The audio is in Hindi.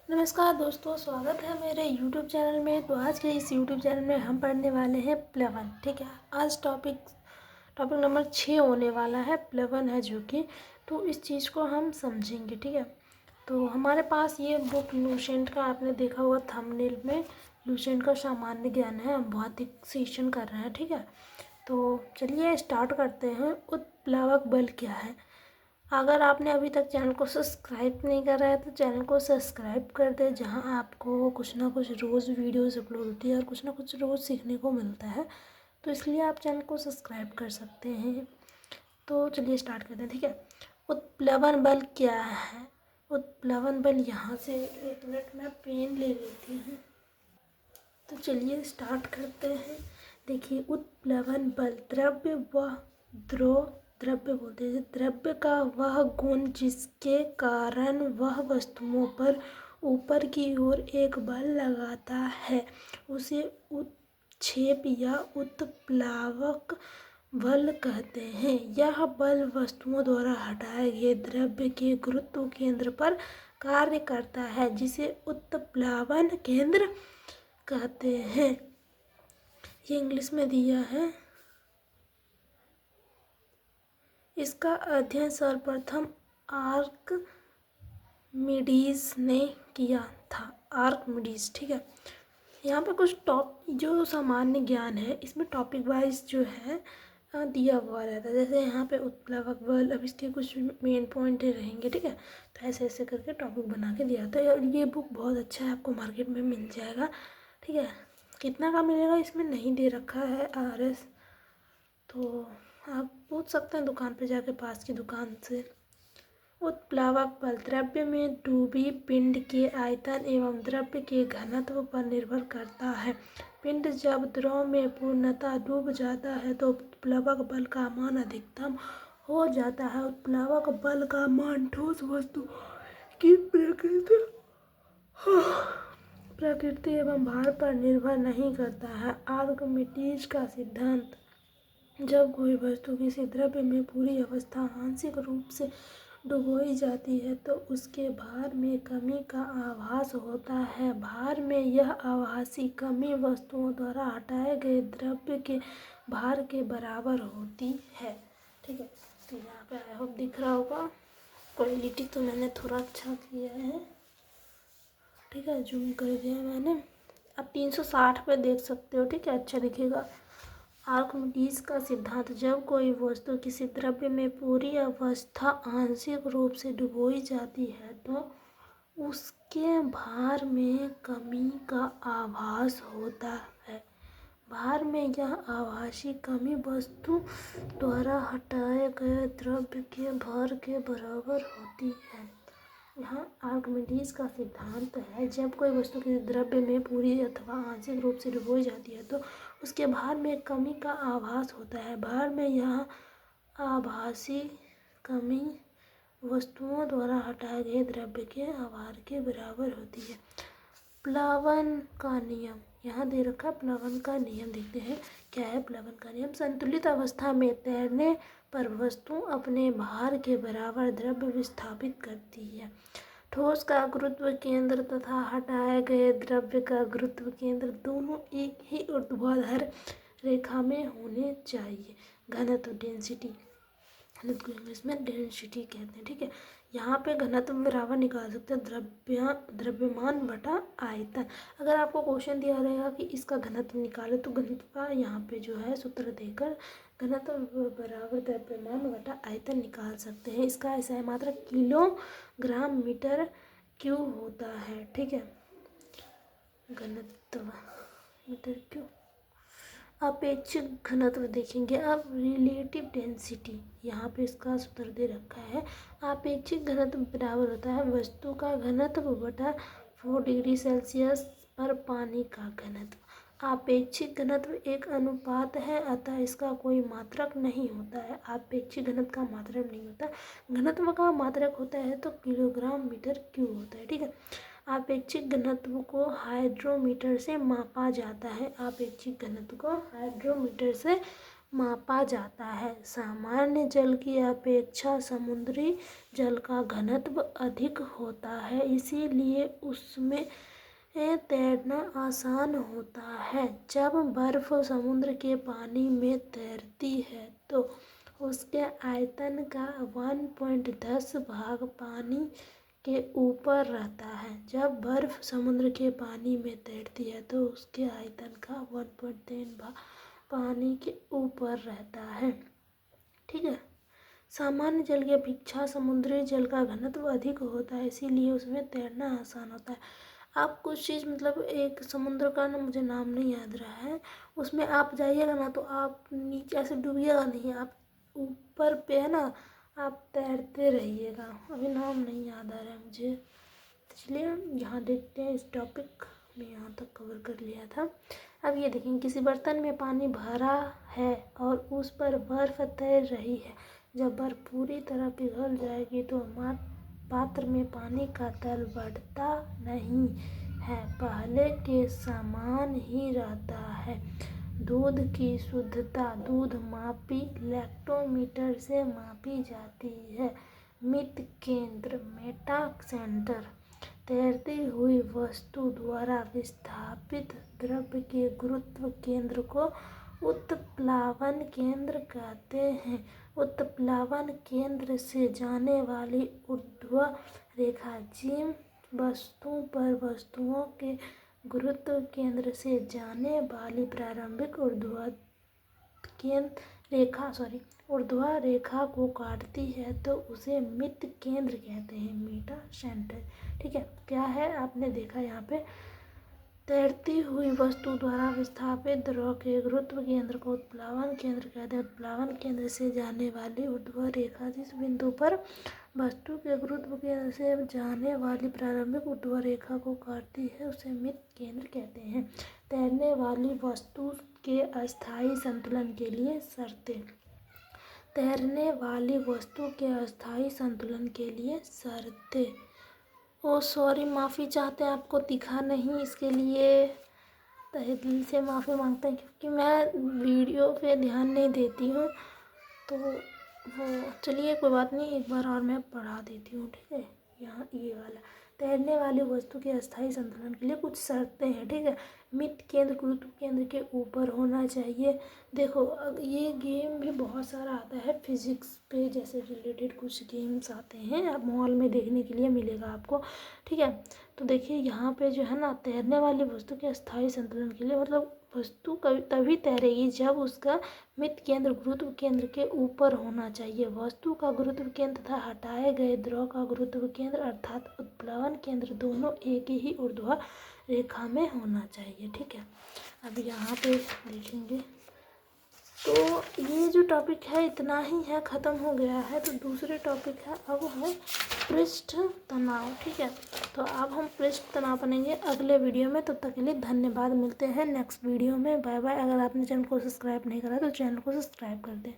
नमस्कार दोस्तों, स्वागत है मेरे YouTube चैनल में। तो आज के इस YouTube चैनल में हम पढ़ने वाले हैं प्लवन। ठीक है, आज टॉपिक नंबर 6 होने वाला है, प्लवन है जो कि। तो इस चीज़ को हम समझेंगे। ठीक है, तो हमारे पास ये बुक लूसेंट का, आपने देखा होगा थंबनेल में, लूसेंट का सामान्य ज्ञान है। हम भौतिक सेशन कर रहे हैं। ठीक है, तो चलिए स्टार्ट करते हैं। उत्प्लावक बल क्या है? अगर आपने अभी तक चैनल को सब्सक्राइब नहीं करा है तो चैनल को सब्सक्राइब कर दे, जहां आपको कुछ ना कुछ रोज़ वीडियोस अपलोड होती है और कुछ ना कुछ रोज़ सीखने को मिलता है। तो इसलिए आप चैनल को सब्सक्राइब कर सकते हैं। तो चलिए स्टार्ट करते हैं। ठीक है, उत्प्लवन बल क्या है? उत्प्लवन बल, यहाँ से एक मिनट में पेन ले लेती हूँ। तो चलिए स्टार्ट करते हैं। देखिए, उत्प्लवन बल द्रव्य व द्रव्य बोलते हैं, द्रव्य का वह गुण जिसके कारण वह वस्तुओं पर ऊपर की ओर एक बल लगाता है, उसे उत्क्षेप या उत्प्लावक बल कहते हैं। यह बल वस्तुओं द्वारा हटाए गए द्रव्य के गुरुत्व केंद्र पर कार्य करता है, जिसे उत्प्लावन केंद्र कहते हैं। ये इंग्लिश में दिया है। इसका अध्ययन सर्वप्रथम आर्किमिडीज ने किया था। आर्किमिडीज। ठीक है, यहाँ पे कुछ जो सामान्य ज्ञान है, इसमें टॉपिक वाइज जो है दिया हुआ रहता है। जैसे यहाँ पे उत्प्लावक बल, अब इसके कुछ मेन पॉइंट रहेंगे। ठीक है, तो ऐसे ऐसे करके टॉपिक बना के दिया था। और ये बुक बहुत अच्छा है, आपको मार्केट में मिल जाएगा। ठीक है, कितना का मिलेगा इसमें नहीं दे रखा है RS, तो आप पूछ सकते हैं दुकान पे जाके, पास की दुकान से। उत्प्लावक बल द्रव्य में डूबी पिंड के आयतन एवं द्रव्य के घनत्व पर निर्भर करता है। पिंड जब द्रव में पूर्णतः डूब जाता है तो उत्प्लावक बल का मान अधिकतम हो जाता है। उत्प्लावक बल का मान ठोस वस्तु की प्रकृति एवं भार पर निर्भर नहीं करता है। आर्किमिडीज का सिद्धांत: जब कोई वस्तु किसी द्रव्य में पूरी अवस्था आंशिक रूप से डुबोई जाती है तो उसके भार में कमी का आभास होता है। भार में यह आभासी कमी वस्तुओं द्वारा हटाए गए द्रव्य के भार के बराबर होती है। ठीक है, तो यहाँ पे आई होप दिख रहा होगा। क्वालिटी तो मैंने थोड़ा अच्छा किया है। ठीक है, जूम कर दिया मैंने। अब 360 पे देख सकते हो। ठीक है, अच्छा दिखेगा। आर्किमिडीज का सिद्धांत: जब कोई वस्तु किसी द्रव्य में पूरी अवस्था आंशिक रूप से डुबोई जाती है तो उसके भार में कमी का आभास होता है। भार में यह आभासी कमी वस्तु द्वारा हटाए गए द्रव्य के भार के बराबर होती है। यहाँ आर्किमिडीज का सिद्धांत है: जब कोई वस्तु किसी द्रव्य में पूरी अथवा आंशिक रूप से डुबोई जाती है तो उसके भार में कमी का आभास होता है। भार में यह आभासी कमी वस्तुओं द्वारा हटाए गए द्रव्य के भार के बराबर होती है। प्लवन का नियम यहाँ दे रखा। प्लवन का नियम देखते हैं क्या है। प्लवन का नियम: संतुलित अवस्था में तैरने पर वस्तु अपने भार के बराबर द्रव्य विस्थापित करती है। ठोस का गुरुत्व केंद्र तथा हटाए गए द्रव्य का गुरुत्व केंद्र दोनों एक ही ऊर्ध्वाधर रेखा में होने चाहिए। घनत्व, डेंसिटी, घनत्व को इंग्लिश में डेंसिटी कहते हैं। ठीक है, यहाँ पे घनत्व बराबर निकाल सकते हैं द्रव्यमान बटा आयतन। अगर आपको क्वेश्चन दिया रहेगा कि इसका घनत्व निकाले तो घनत्व का यहाँ पे जो है सूत्र देकर घनत्व बराबर द्रव्यमान बटा आयतन निकाल सकते हैं। इसका ऐसा है, मात्रा किलोग्राम मीटर क्यूब होता है। ठीक है, घनत्व मीटर क्यूब। अपेक्षित घनत्व देखेंगे अब। रिलेटिव डेंसिटी, यहाँ पे इसका सूत्र दे रखा है। अपेक्षित घनत्व बराबर होता है वस्तु का घनत्व बटा 4 डिग्री सेल्सियस पर पानी का घनत्व। अपेक्षित घनत्व एक अनुपात है, अतः इसका कोई मात्रक नहीं होता है। अपेक्षित घनत्व का मात्रक नहीं होता, घनत्व का मात्रक होता है तो किलोग्राम मीटर क्यूब होता है। ठीक है, आपेक्षिक घनत्व को हाइड्रोमीटर से मापा जाता है। आपेक्षिक घनत्व को हाइड्रोमीटर से मापा जाता है। सामान्य जल की अपेक्षा समुद्री जल का घनत्व अधिक होता है, इसीलिए उसमें तैरना आसान होता है। जब बर्फ समुद्र के पानी में तैरती है तो उसके आयतन का 1.10 भाग पानी के ऊपर रहता है। जब बर्फ समुद्र के पानी में तैरती है तो उसके आयतन का 1.3 भाग पानी के ऊपर रहता है। ठीक है। सामान्य जल की अपेक्षा समुद्री जल का घनत्व अधिक होता है, इसीलिए उसमें तैरना आसान होता है। आप कुछ चीज़ मतलब एक समुद्र का ना मुझे नाम नहीं याद रहा है, उसमें आप जाइएगा ना तो आप नीचे ऐसे डूबिएगा नहीं, आप ऊपर पे है ना आप तैरते रहिएगा। अभी नाम नहीं याद आ रहा है मुझे, इसलिए यहाँ देखते हैं। इस टॉपिक में यहाँ तक कवर कर लिया था। अब ये देखें, किसी बर्तन में पानी भरा है और उस पर बर्फ़ तैर रही है। जब बर्फ़ पूरी तरह पिघल जाएगी तो पात्र में पानी का तल बढ़ता नहीं है, पहले के समान ही रहता है। दूध की शुद्धता दूध मापी लैक्टोमीटर से मापी जाती है। मित केंद्र मेटा सेंटर तैरती हुई वस्तु द्वारा विस्थापित द्रव्य के गुरुत्व केंद्र को उत्प्लावन केंद्र कहते हैं। उत्प्लावन केंद्र से जाने वाली ऊर्ध्व रेखा जिन वस्तुओं पर वस्तुओं के गुरुत्व केंद्र से जाने वाली प्रारंभिक ऊर्ध्व रेखा को काटती है तो उसे मित केंद्र कहते हैं, मीटा सेंटर। ठीक है, क्या है आपने देखा यहाँ पे, तैरती हुई वस्तु द्वारा विस्थापित द्रव के गुरुत्व केंद्र को उत्प्लावन केंद्र कहते हैं। उत्प्लावन केंद्र से जाने वाली ऊर्ध्व रेखा जिस बिंदु पर वस्तु के गुरुत्व केंद्र से जाने वाली प्रारंभिक ऊर्ध्व रेखा को काटती है उसे मित केंद्र कहते हैं। तैरने वाली वस्तु के अस्थायी संतुलन के लिए शर्तें। तैरने वाली वस्तु के अस्थायी संतुलन के लिए शर्तें। ओ सॉरी, माफ़ी चाहते हैं, आपको दिखा नहीं, इसके लिए तहे दिल से माफ़ी मांगते हैं क्योंकि मैं वीडियो पे ध्यान नहीं देती हूँ। तो वो चलिए कोई बात नहीं, एक बार और मैं पढ़ा देती हूँ। ठीक है, यहाँ ये वाला तैरने वाली वस्तु के अस्थायी संतुलन के लिए कुछ शर्तें हैं। ठीक है, मित केंद्र गुरुत्व केंद्र के ऊपर होना चाहिए। देखो ये गेम भी बहुत सारा आता है फिजिक्स पे, जैसे रिलेटेड कुछ गेम्स आते हैं, आप मॉल में देखने के लिए मिलेगा आपको। ठीक है, तो देखिए यहाँ पे जो है ना, तैरने वाली वस्तु के अस्थायी संतुलन के लिए मतलब वस्तु तभी तैरेगी जब उसका मित केंद्र गुरुत्व केंद्र के ऊपर होना चाहिए। वस्तु का गुरुत्व केंद्र तथा हटाए गए द्रव का गुरुत्व केंद्र अर्थात उत्प्लावन केंद्र दोनों एक ही ऊर्ध्व रेखा में होना चाहिए। ठीक है, अब यहाँ पे देखेंगे तो ये जो टॉपिक है इतना ही है, ख़त्म हो गया है। तो दूसरे टॉपिक है, अब है पृष्ठ तनाव। ठीक है, तो अब हम पृष्ठ तनाव बनेंगे अगले वीडियो में। तब तक के लिए धन्यवाद, मिलते हैं नेक्स्ट वीडियो में। Bye bye. अगर आपने चैनल को सब्सक्राइब नहीं करा तो चैनल को सब्सक्राइब कर दें।